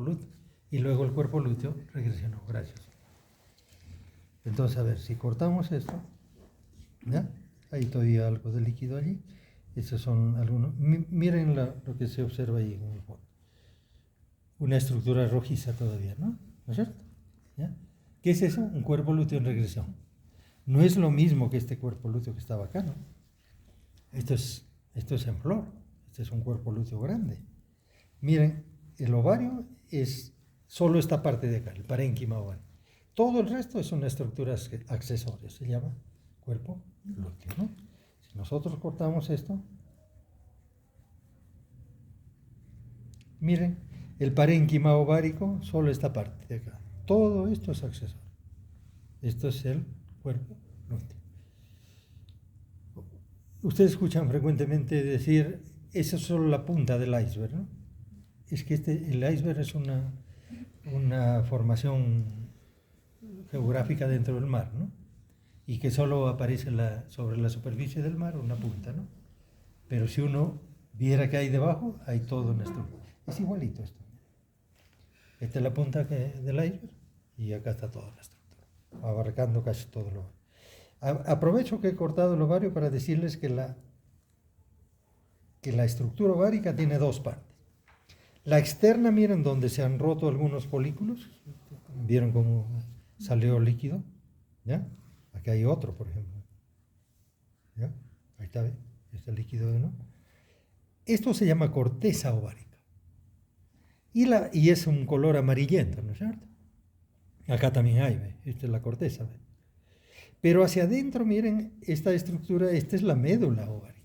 cuerpo lúteo. Y luego el cuerpo lúteo regresionó. Gracias. Entonces, a ver, si cortamos esto, ¿ya? Hay todavía algo de líquido allí. Estos son algunos. Miren lo que se observa ahí en el fondo. Una estructura rojiza todavía, ¿no? ¿No es cierto? ¿Ya? ¿Qué es eso? Un cuerpo lúteo en regresión. No es lo mismo que este cuerpo lúteo que estaba acá, ¿no? Esto es en flor. Este es un cuerpo lúteo grande. Miren, el ovario es solo esta parte de acá, el parénquima ovario. Todo el resto es una estructura accesoria, se llama cuerpo lúteo, ¿no? Si nosotros cortamos esto, miren, el parénquima ovárico, solo esta parte de acá. Todo esto es accesorio. Esto es el cuerpo lúteo. Ustedes escuchan frecuentemente decir, esa es solo la punta del iceberg, ¿no? Es que el iceberg es una formación geográfica dentro del mar, ¿no? Y que solo aparece sobre la superficie del mar una punta, ¿no? Pero si uno viera que hay debajo, hay todo una estructura. Es igualito esto. Esta es la punta del iceberg y acá está toda la estructura, abarcando casi todo el ovario. Aprovecho que he cortado el ovario para decirles que la estructura ovárica tiene dos partes. La externa, miren donde se han roto algunos folículos, vieron cómo salió líquido, ¿ya? Aquí hay otro, por ejemplo, ¿ya? Ahí está, ¿ve? Este líquido, ¿no? Esto se llama corteza ovárica y es un color amarillento, ¿no es cierto? Acá también hay, ¿ve? Esta es la corteza, ¿ve? Pero hacia adentro, miren, esta estructura, esta es la médula ovárica.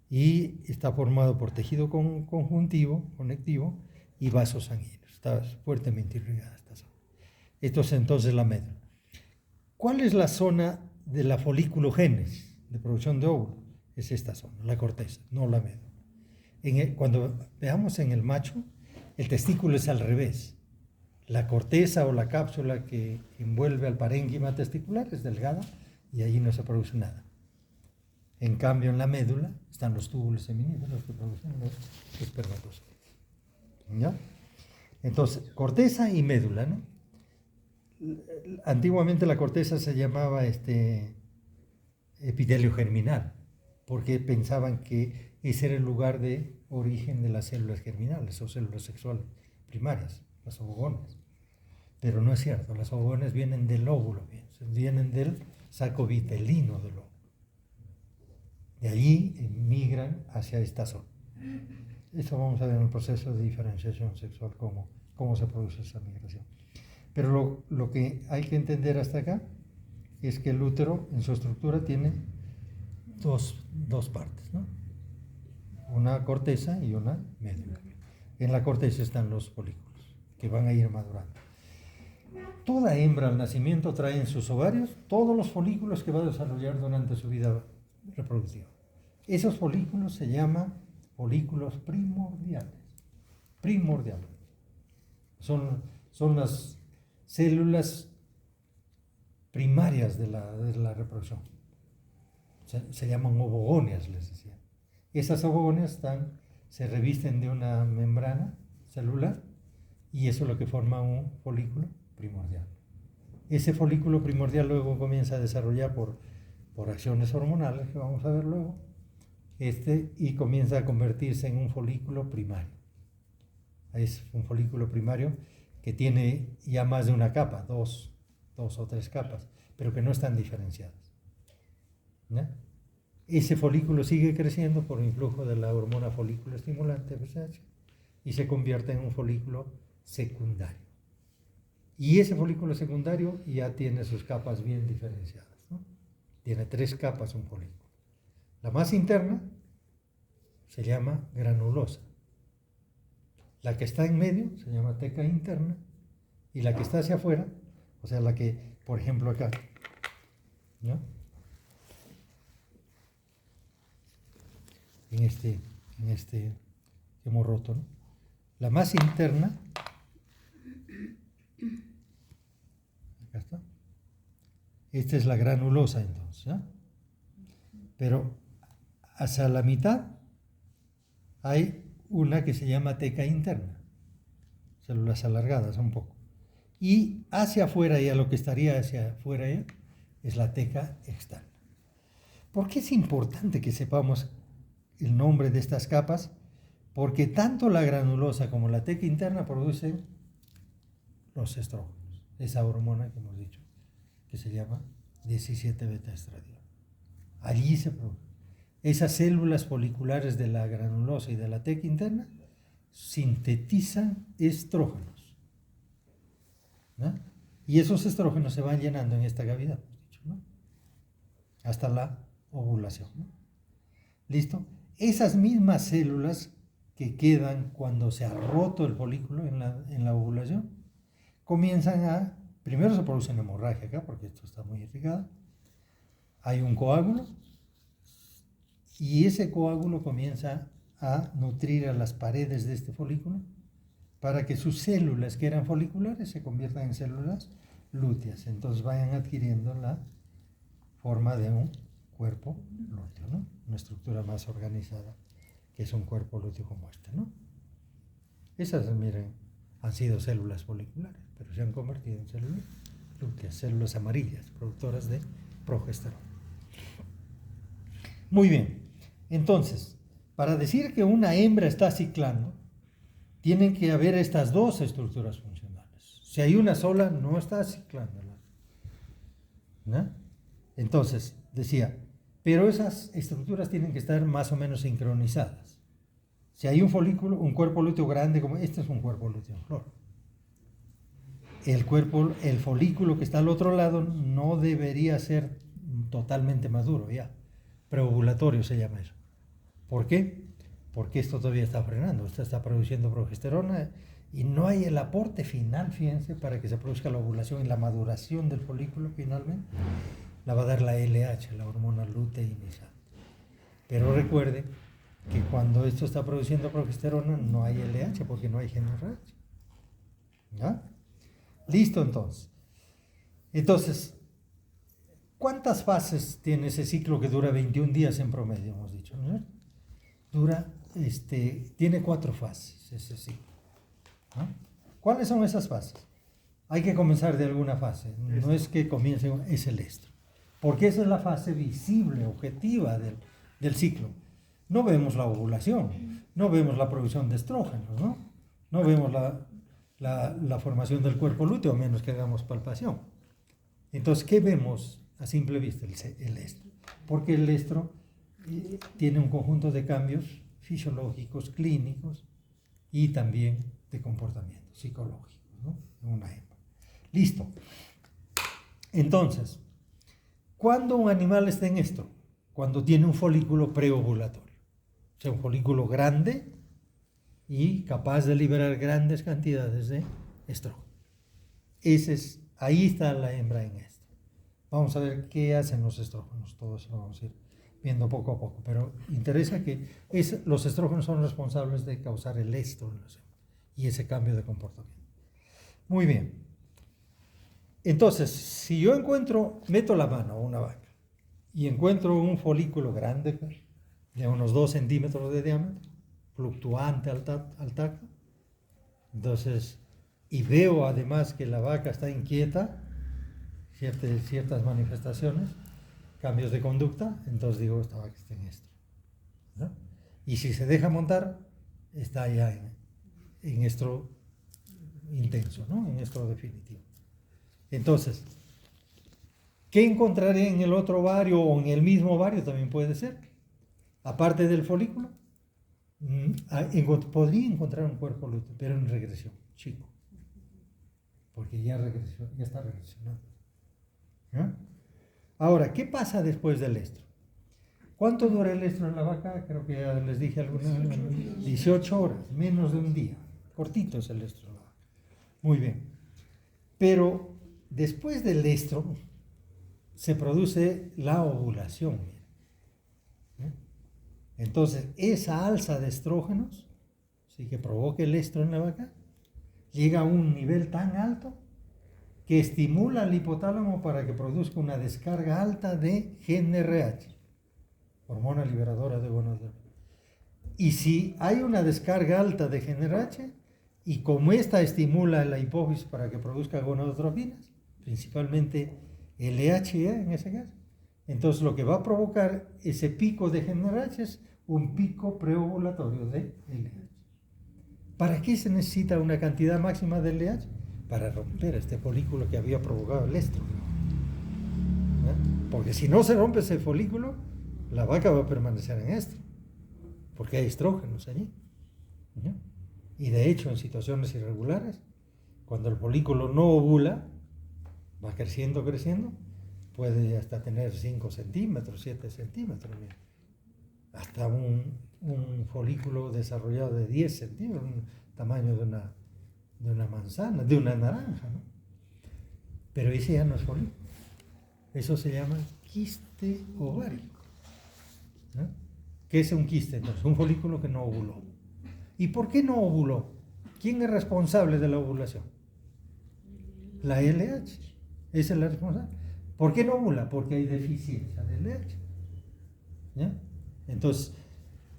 Y está formado por tejido conjuntivo, conectivo y vasos sanguíneos. Está fuertemente irrigada esta zona. Esto es entonces la médula. ¿Cuál es la zona de la foliculogénesis, de producción de óvulos? Es esta zona, la corteza, no la médula. Cuando veamos en el macho, el testículo es al revés. La corteza o la cápsula que envuelve al parénquima testicular es delgada y allí no se produce nada. En cambio, en la médula están los túbulos seminíferos que producen los espermatozoides. ¿Ya? Entonces, corteza y médula, ¿no? Antiguamente la corteza se llamaba epitelio germinal, porque pensaban que ese era el lugar de origen de las células germinales o células sexuales primarias, las ovogones. Pero no es cierto, las ovogones vienen del óvulo, vienen del saco vitelino del óvulo. De allí migran hacia esta zona. Esto vamos a ver en el proceso de diferenciación sexual, cómo se produce esa migración. Pero lo que hay que entender hasta acá es que el útero en su estructura tiene dos partes, ¿no? Una corteza y una médula. En la corteza están los folículos que van a ir madurando. Toda hembra al nacimiento trae en sus ovarios todos los folículos que va a desarrollar durante su vida reproductiva. Esos folículos se llaman folículos primordiales. Primordiales. Son las células primarias de la reproducción. Se llaman ovogonias, les decía. Esas ovogonias se revisten de una membrana celular y eso es lo que forma un folículo primordial. Ese folículo primordial luego comienza a desarrollar por acciones hormonales, que vamos a ver luego, y comienza a convertirse en un folículo primario. Es un folículo primario que tiene ya más de una capa, dos o tres capas, pero que no están diferenciadas. ¿Ya? Ese folículo sigue creciendo por influjo de la hormona folículo estimulante FSH y se convierte en un folículo secundario. Y ese folículo secundario ya tiene sus capas bien diferenciadas, ¿no? Tiene 3 capas un folículo. La más interna se llama granulosa. La que está en medio se llama teca interna y la que está hacia afuera, o sea, la que, por ejemplo, acá, ¿no? En este que hemos roto, ¿no? La más interna, acá está, esta es la granulosa entonces, ¿eh? Pero hacia la mitad hay una que se llama teca interna. células alargadas un poco. Y hacia afuera, ya lo que estaría hacia afuera ya, es la teca externa. ¿Por qué es importante que sepamos el nombre de estas capas? Porque tanto la granulosa como la teca interna producen los estrógenos, esa hormona que hemos dicho, que se llama 17-beta-estradiol. Allí se produce. Esas células foliculares de la granulosa y de la teca interna sintetizan estrógenos, ¿no? Y esos estrógenos se van llenando en esta cavidad, ¿no? Hasta la ovulación, ¿no? ¿Listo? Esas mismas células que quedan cuando se ha roto el folículo en la ovulación, comienzan a, primero se produce una hemorragia acá, porque esto está muy irrigado, hay un coágulo, y ese coágulo comienza a nutrir a las paredes de este folículo para que sus células que eran foliculares se conviertan en células lúteas, entonces vayan adquiriendo la forma de un cuerpo lúteo, ¿no? Una estructura más organizada, que es un cuerpo lúteo como este, ¿no? Esas, miren, han sido células foliculares, pero se han convertido en células lúteas, células amarillas, productoras de progesterona. Muy bien, entonces, para decir que una hembra está ciclando, tienen que haber estas dos estructuras funcionales. Si hay una sola, no está ciclando, ¿no? Entonces, decía, pero esas estructuras tienen que estar más o menos sincronizadas. Si hay un folículo, un cuerpo lúteo grande, como este es un cuerpo lúteo en flor. El folículo que está al otro lado no debería ser totalmente maduro ya. Preovulatorio se llama eso. ¿Por qué? Porque esto todavía está frenando, esto está produciendo progesterona y no hay el aporte final, fíjense, para que se produzca la ovulación y la maduración del folículo finalmente. La va a dar la LH, la hormona luteinizante. Pero recuerde que cuando esto está produciendo progesterona no hay LH porque no hay GnRH. ¿Ya? Listo entonces. Entonces, ¿cuántas fases tiene ese ciclo que dura 21 días en promedio, hemos dicho, ¿no? Tiene 4 fases ese ciclo, ¿no? ¿Cuáles son esas fases? Hay que comenzar de alguna fase, no es que comience, es el estro, porque esa es la fase visible, objetiva del ciclo. No vemos la ovulación, no vemos la producción de estrógenos, ¿no? No vemos la formación del cuerpo lúteo, a menos que hagamos palpación. Entonces, ¿qué vemos a simple vista? El estro. Porque el estro tiene un conjunto de cambios fisiológicos, clínicos y también de comportamiento psicológico, ¿no? En una hembra. Listo. Entonces, ¿cuándo un animal está en estro? Cuando tiene un folículo preovulatorio. O sea, un folículo grande y capaz de liberar grandes cantidades de estrógeno. Ahí está la hembra en esto. Vamos a ver qué hacen los estrógenos, todo eso lo vamos a ir viendo poco a poco, pero interesa que los estrógenos son responsables de causar el estro en las hembras y ese cambio de comportamiento. Muy bien. Entonces, si yo meto la mano a una vaca y encuentro un folículo grande, de unos 2 centímetros de diámetro, fluctuante al tacto, entonces, y veo además que la vaca está inquieta, ciertas manifestaciones, cambios de conducta, entonces digo, esta vaca está en estro, ¿no? Y si se deja montar, está ya en estro intenso, ¿no? En estro definitivo. Entonces, ¿qué encontraré en el otro ovario o en el mismo ovario? También puede ser. Aparte del folículo, podría encontrar un cuerpo lúteo, pero en regresión, chico. Porque ya está regresionando. ¿No? Ahora, ¿qué pasa después del estro? ¿Cuánto dura el estro en la vaca? Creo que ya les dije alguna vez. 18 horas, menos de un día. Cortito es el estro en la vaca. Muy bien. Pero después del estro se produce la ovulación. Entonces, esa alza de estrógenos, ¿sí?, que provoca el estro en la vaca, llega a un nivel tan alto que estimula al hipotálamo para que produzca una descarga alta de GnRH, hormona liberadora de gonadotropina. Y si hay una descarga alta de GnRH, Y como esta estimula la hipófisis para que produzca gonadotropinas, principalmente LHA en ese caso, entonces lo que va a provocar ese pico de GnRH es un pico preovulatorio de LH. ¿Para qué se necesita una cantidad máxima de LH? Para romper este folículo que había provocado el estro. Porque si no se rompe ese folículo, la vaca va a permanecer en estro, porque hay estrógenos allí. Y de hecho, en situaciones irregulares, cuando el folículo no ovula, va creciendo, puede hasta tener 5 centímetros, 7 centímetros, hasta un folículo desarrollado de 10 centímetros, un tamaño de una manzana, de una naranja, ¿no? Pero ese ya no es folículo, eso se llama quiste ovárico, ¿no? ¿Qué es un quiste? Entonces, un folículo que no ovuló. ¿Y por qué no ovuló? ¿Quién es responsable de la ovulación? La LH. Esa es la responsable. ¿Por qué no ovula? Porque hay deficiencia de LH. ¿Ya? Entonces,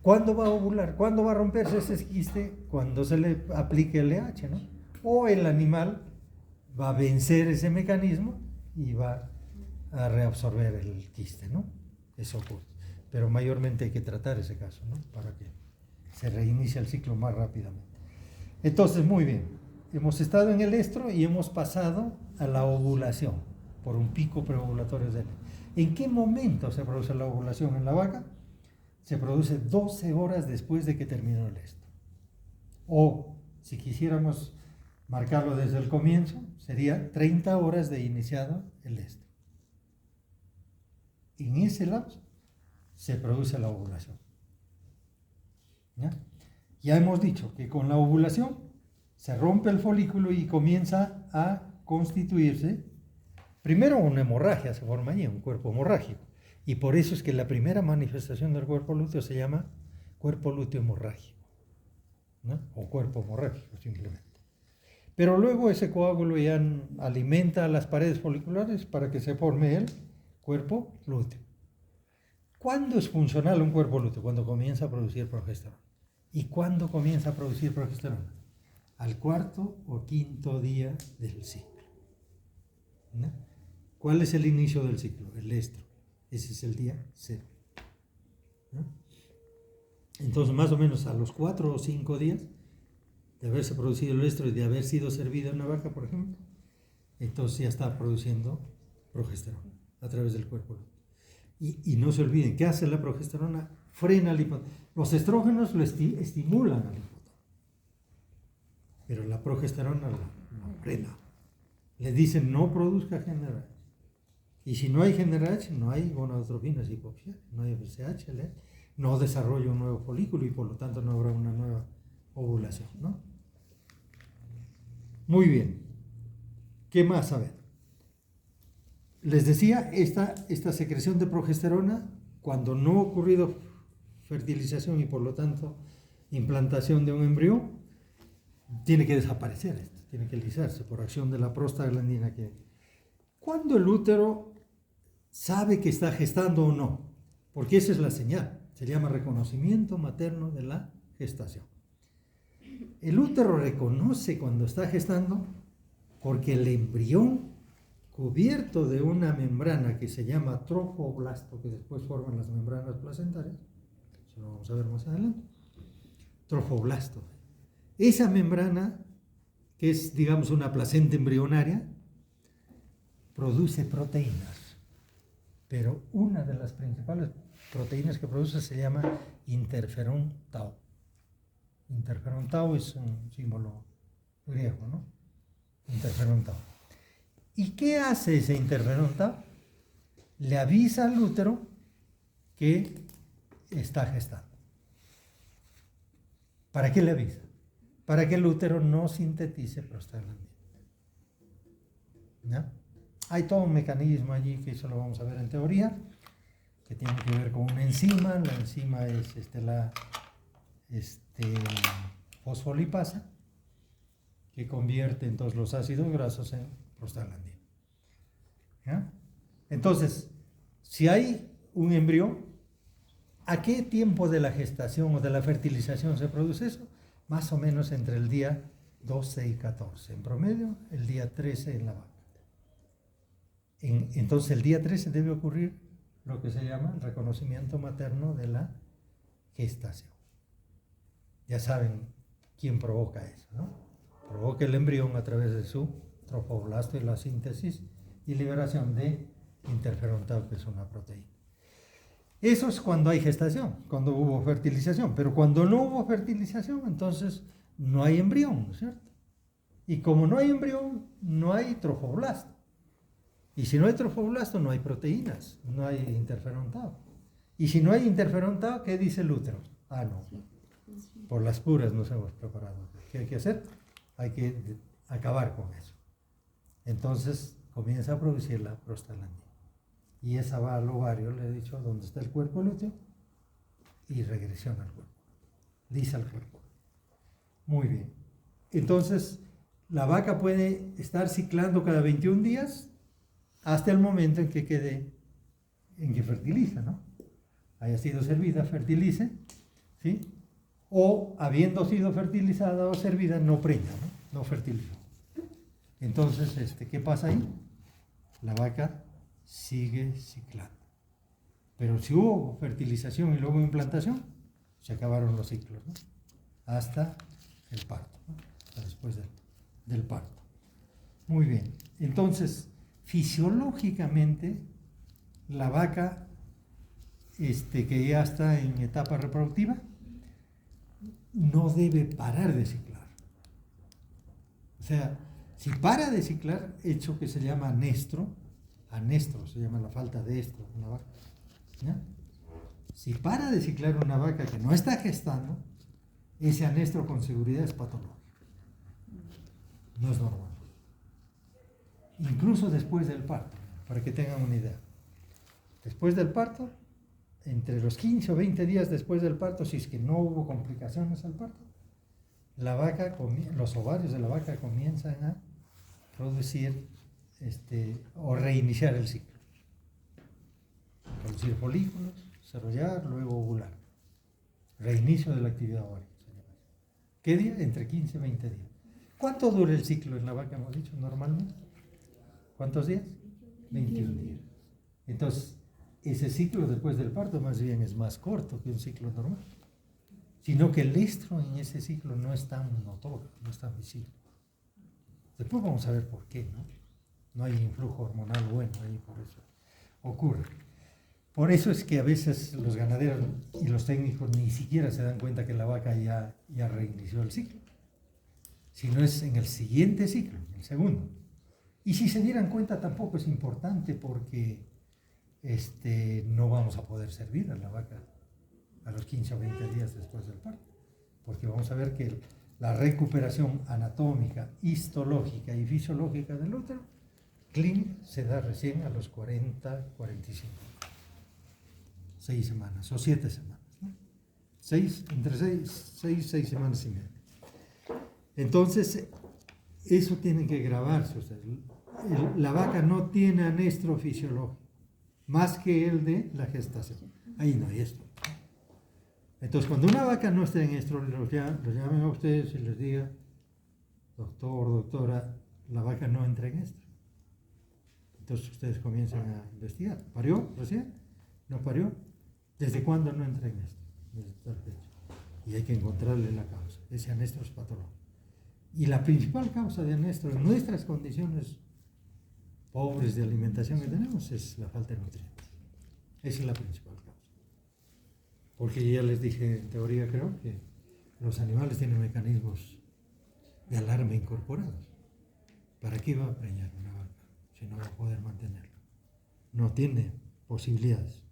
¿cuándo va a ovular? ¿Cuándo va a romperse ese quiste? Cuando se le aplique LH, ¿no? O el animal va a vencer ese mecanismo y va a reabsorber el quiste, ¿no? Eso ocurre. Pero mayormente hay que tratar ese caso, ¿no? Para que se reinicie el ciclo más rápidamente. Entonces, muy bien. Hemos estado en el estro y hemos pasado a la ovulación por un pico preovulatorio de LH. ¿En qué momento se produce la ovulación en la vaca? Se produce 12 horas después de que terminó el estro. O, si quisiéramos marcarlo desde el comienzo, sería 30 horas de iniciado el estro. En ese lapso se produce la ovulación. Ya hemos dicho que con la ovulación se rompe el folículo y comienza a constituirse, primero una hemorragia se forma allí, un cuerpo hemorrágico, y por eso es que la primera manifestación del cuerpo lúteo se llama cuerpo lúteo hemorrágico, ¿no? O cuerpo hemorrágico simplemente. Pero luego ese coágulo ya alimenta las paredes foliculares para que se forme el cuerpo lúteo. ¿Cuándo es funcional un cuerpo lúteo? Cuando comienza a producir progesterona. ¿Y cuándo comienza a producir progesterona? Al 4º o 5º día del ciclo. ¿No? ¿Cuál es el inicio del ciclo? El estro. Ese es el día 0. ¿No? Entonces, más o menos a los 4 o 5 días de haberse producido el estro y de haber sido servida una vaca, por ejemplo, entonces ya está produciendo progesterona a través del cuerpo lúteo. Y no se olviden, ¿qué hace la progesterona? Frena el hipotálamo. Los estrógenos lo estimulan al hipotálamo, pero la progesterona lo frena. Le dicen no produzca GnRH. Y si no hay GnRH, no hay gonadotropinas hipofisiales, no hay FSH, no desarrolla un nuevo folículo y por lo tanto no habrá una nueva ovulación, ¿no? Muy bien. ¿Qué más? A ver. Les decía, esta secreción de progesterona, cuando no ha ocurrido fertilización y por lo tanto implantación de un embrión, tiene que desaparecer, tiene que lisarse por acción de la prostaglandina. ¿Cuándo el útero sabe que está gestando o no? Porque esa es la señal, se llama reconocimiento materno de la gestación. El útero reconoce cuando está gestando porque el embrión cubierto de una membrana que se llama trofoblasto, que después forman las membranas placentarias, eso lo vamos a ver más adelante, trofoblasto. Esa membrana, que es, digamos, una placenta embrionaria, produce proteínas, pero una de las principales proteínas que produce se llama interferón tau. Interferón tau es un símbolo griego, ¿no? Interferón tau. ¿Y qué hace ese interferón tau? Le avisa al útero que está gestando. ¿Para qué le avisa? Para que el útero no sintetice prostaglandina. ¿Ya? Hay todo un mecanismo allí que eso lo vamos a ver en teoría, que tiene que ver con una enzima. La enzima es la fosfolipasa, que convierte entonces los ácidos grasos en prostaglandina. ¿Ya? Entonces, si hay un embrión, ¿a qué tiempo de la gestación o de la fertilización se produce eso? Más o menos entre el día 12 y 14. En promedio, el día 13 en la vaca. Entonces, el día 13 debe ocurrir lo que se llama el reconocimiento materno de la gestación. Ya saben quién provoca eso, ¿no? Provoca el embrión a través de su trofoblasto y la síntesis y liberación de interferón tau, que es una proteína. Eso es cuando hay gestación, cuando hubo fertilización. Pero cuando no hubo fertilización, entonces no hay embrión, ¿no es cierto? Y como no hay embrión, no hay trofoblasto. Y si no hay trofoblasto, no hay proteínas, no hay interferón tau. Y si no hay interferón tau, ¿qué dice el útero? Ah, no. Por las puras nos hemos preparado. ¿Qué hay que hacer? Hay que acabar con eso. Entonces comienza a producir la prostaglandina. Y esa va al ovario, le he dicho, donde está el cuerpo lúteo, y regresiona al cuerpo. Lisa al cuerpo. Muy bien. Entonces, la vaca puede estar ciclando cada 21 días hasta el momento en que quede, en que fertiliza, ¿no? Haya sido servida, fertilice, ¿sí? O habiendo sido fertilizada o servida, no preña, ¿no? No fertiliza. Entonces, ¿qué pasa ahí? La vaca sigue ciclando. Pero si hubo fertilización y luego implantación, se acabaron los ciclos, ¿no? Hasta el parto, ¿no? Hasta después del parto. Muy bien. Entonces, fisiológicamente, la vaca que ya está en etapa reproductiva no debe parar de ciclar. O sea, si para de ciclar, hecho que se llama anestro se llama la falta de estro en la vaca, ¿ya? Si para de ciclar una vaca que no está gestando, ese anestro con seguridad es patológico. No es normal. Incluso después del parto, para que tengan una idea. Después del parto, entre los 15 o 20 días después del parto, si es que no hubo complicaciones al parto, la vaca, los ovarios de la vaca comienzan a producir o reiniciar el ciclo. Producir folículos, desarrollar, luego ovular. Reinicio de la actividad ovárica. ¿Qué día? Entre 15 y 20 días. ¿Cuánto dura el ciclo en la vaca, hemos dicho, normalmente? ¿Cuántos días? 21 días. Entonces, ese ciclo después del parto más bien es más corto que un ciclo normal, sino que el estro en ese ciclo no es tan notorio, no es tan visible. Después vamos a ver por qué, ¿no? No hay influjo hormonal bueno ahí, por eso ocurre. Por eso es que a veces los ganaderos y los técnicos ni siquiera se dan cuenta que la vaca ya reinició el ciclo, sino es en el siguiente ciclo, en el segundo. Y si se dieran cuenta tampoco es importante porque no vamos a poder servir a la vaca a los 15 o 20 días después del parto, porque vamos a ver que la recuperación anatómica, histológica y fisiológica del útero clínica se da recién a los 40, 45, 6 semanas o 7 semanas, ¿no? Entre 6 semanas y media. Entonces, eso tiene que grabarse. O sea, la vaca no tiene anestro fisiológico, más que el de la gestación. Ahí no hay esto. Entonces, cuando una vaca no está en estro, los llamen a ustedes y les diga, doctor, doctora, la vaca no entra en estro. Entonces ustedes comienzan a investigar. ¿Parió recién? ¿No parió? ¿Desde cuándo no entra en estro? Desde tal fecha. Y hay que encontrarle la causa. Ese anestro es patológico. Y la principal causa de anestro en nuestras condiciones pobres de alimentación que tenemos es la falta de nutrientes. Esa es la principal causa. Porque ya les dije, en teoría creo, que los animales tienen mecanismos de alarma incorporados. ¿Para qué va a preñar una vaca si no va a poder mantenerla? No tiene posibilidades.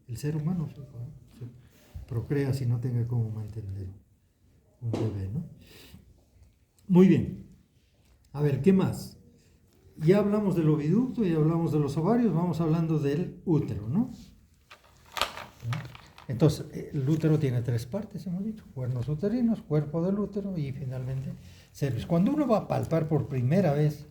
El ser humano se procrea si no tenga cómo mantener un bebé, ¿no? Muy bien. A ver, ¿qué más? Ya hablamos del oviducto, ya hablamos de los ovarios, vamos hablando del útero, ¿no? Entonces, el útero tiene 3 partes, hemos dicho: cuernos uterinos, cuerpo del útero y finalmente cervix. Cuando uno va a palpar por primera vez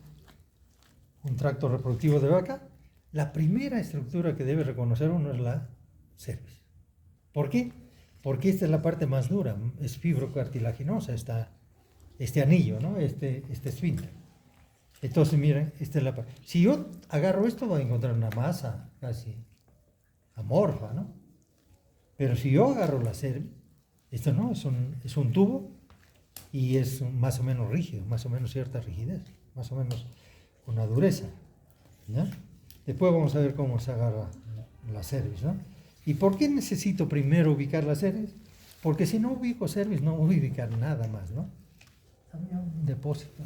un tracto reproductivo de vaca, la primera estructura que debe reconocer uno es la cervix. ¿Por qué? Porque esta es la parte más dura, es fibrocartilaginosa esta este anillo, ¿no? Este esfínter. Entonces, miren, si yo agarro esto, voy a encontrar una masa casi amorfa, ¿no? Pero si yo agarro la cerviz, esto no, es un tubo y es más o menos rígido, más o menos cierta rigidez, más o menos una dureza, ¿ya? Después vamos a ver cómo se agarra la cerviz, ¿no? ¿Y por qué necesito primero ubicar la cerviz? Porque si no ubico cerviz no voy a ubicar nada más, ¿no? Había un depósito.